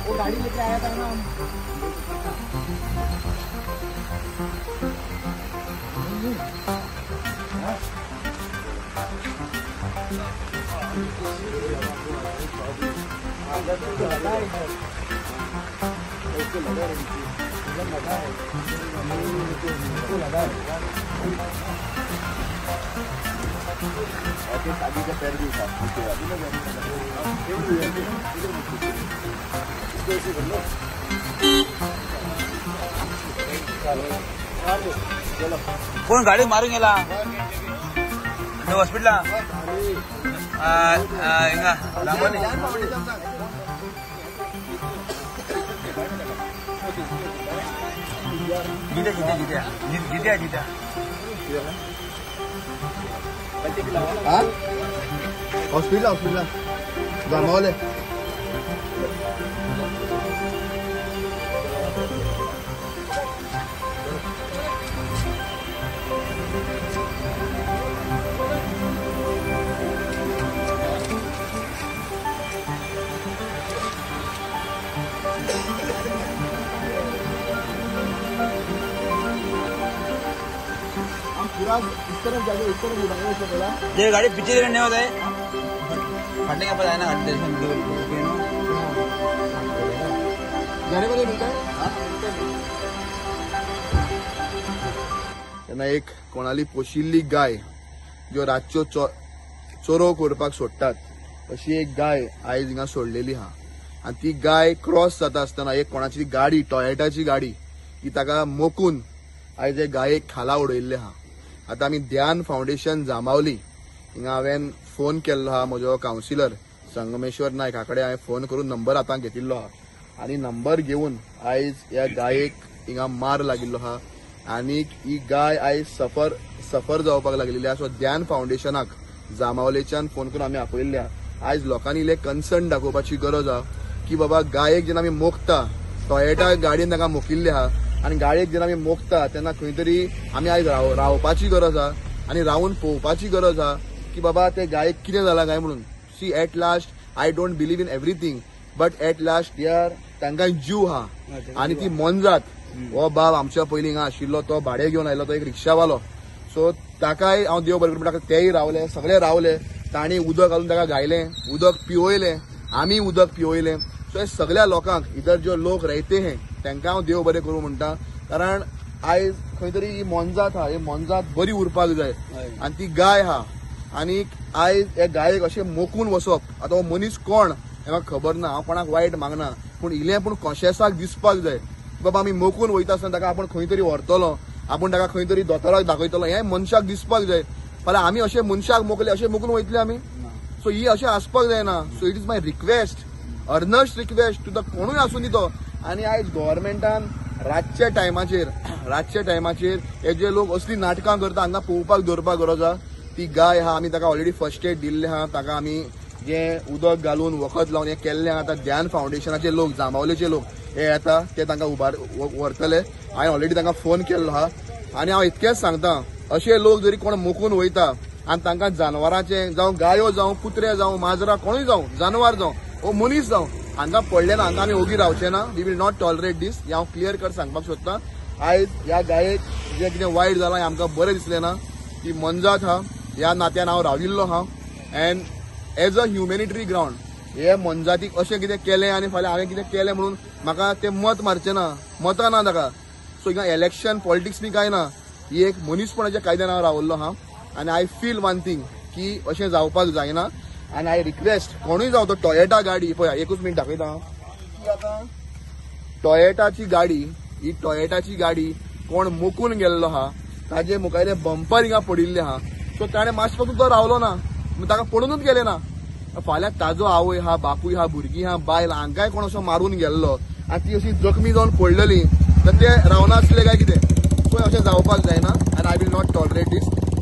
वो गाड़ी लेके आया था ना शादी का पैर भी था कोण गाडी मारून गेला हॉस्पिटलला हिंगा जित्या हॉस्पिटल जामावले पूरा इस तरफ जाके इस तरफ उड़ाएंगे इसको बोला ये गाड़ी पीछे करने होता है फटने के बाद आए ना जाने वाले मिलता है एक कोणाली पोशिल्ली गाय ज्यो रातच्यो चोरो करपाक सोडटात अशी एक गाय आयज हिंगा सोडलेली हा आणि ती गाय क्रॉस जाता आसतना एक कोणाची गाडी टॉयटाची गाडी ती ताका मोकून आयज एक गायेक खाला उडयल्ले हा आता आम्ही ध्यान फाउंडेशन जामावली हिंगा हांवें फोन केल्लो हा म्हजो काउन्सिलर संगमेश्वर नायक हाकडे हांवें फोन करून नंबर आतां घेतिल्लो हा आनी नंबर घेवन आयज ह्या गायेक हिंगा मार लागिल्लो हा आनी ही गाय आयज सफर जावपाक लागलेली आहा सो ध्यान फाउंडेशनाक जामावलेच्यान फोन करून आमी आपयल्ले हा आयज लोकांनी इल्ले कन्सर्न दाखोवपाची गरज आहा की बाबा गायेक जेन्ना आमी मोखता टॉयटा गाडयेन ताका मोकिल्ले आहा आणि गाडयेक जेन्ना आमी मोखता तेन्ना खंय तरी आमी आयज रावपाची गरज आहा आनी रावन पळोवपाची गरज आहा की बाबा ते गायेक कितें जालां काय म्हणून see at last I don't believe in everything but at last तांकां जीव हा आनी ती मोनजात हो बाब आमच्या पयलीं हिंगा आशिल्लो तो भाडे घेवन आयलो तो एक रिक्षावालो सो ताकाय हांव देव बरें करूं तेय रावले सगळे रावले तांणी उदक घालून ताका घायलें उदक पिवयलें आमी उदक पिवयलें सो हे सगळ्या लोकांक इधर जो लोक राहते हैं तांकां हांव देव बरें करूं म्हणटा कारण आयज खंय तरी ही मोनजात हा ही मोनजात बरी उरपाक जाय आनी ती गाय हा आनी आयज हे गायेक अशें मोकून वचप आतां हो मनीस कोण हें म्हाका खबर ना हांव कोणाक वायट मागना पूण इल्लें पूण कॉन्शियसाक दिसपाक जाय बाबा आमी मोकून वयता आसतना ताका आपूण खंय तरी व्हरतलो आपूण ताका खंय तरी दोतोराक दाखयतलो हें मनशाक दिसपाक जाय फाल्यां आमी अशें मनशाक मोकले अशें मोकून वयतले आमी सो ही अशें आसपाक जायना so it is my request earnest request to the कोणूय आसूं दी तो आनी आयज गव्हर्मेंटान रातच्या टायमाचेर हे जे लोक असली नाटकां करता हांकां पळोवपाक दवरपाक गरज आहा ती गाय आहा आमी ताका ऑलरेडी फर्स्ट एड दिल्ले आहा ताका आमी जे उदक घालून वखद लावन हें केल्लें आहा आतां ध्यान फाउंडेशनाचे लोक जामावलेचे लोक हे येता ते तांकां व्हरतले हांवें ऑलरेडी तांकां फोन केल्लो आहा आनी हांव इतकेंच सांगता अशे लोक जरी कोण मोकून वयता आनी तांकां जानवरांचे जावं गायो जावं कुत्रे जावं माजरां कोणूय जावं जानवर जावं ओ मनीस जावं हांगा पडले ना हांगा आमी ओगी रावचे ना वी वील नॉट टॉलरेट दीस हें हांव क्लियर कर सांगपाक सोदतां आयज ह्या गायेक जें कितें वायट जालां हें आमकां बरें दिसलें ना ती मनजात हा ह्या नात्यान हांव राविल्लो हा एन्ड एज अ ह्युमॅनिटरी ग्राउंड हे मनजातीक अशें कितें केलें आनी फाल्यां हांवें कितें केलें म्हणून म्हाका तें मत मारचें ना मतां ना ताका सो हिंगा इलेक्शन पॉलिटिक्स बी कांय ना ही एक मनीसपणाच्या कायद्यान हांव रावल्लो हा आनी आय फील वन थिंग की अशें जावपाक जायना आनी आय रिक्वेस्ट कोणूय जावं तो टॉयटा गाडी पळय एकूच मिनट दाखयता हांव की आतां टॉयटाची गाडी कोण मोकून गेल्लो हा ताजे मुखार बंपर हिंगा पडिल्ले हा सो ताणें मातशें पासून तो रावलो ना ताका पडूनच गेले ना फाल्यां ताजो आवय हा बापूय हा भुरगीं हा बायल हांकांय कोण असो मारून गेल्लो आनी ती अशी जखमी जावन पडलेली तर ते रावनासले काय कितें सो अशें जावपाक जायना आनी I will not tolerate this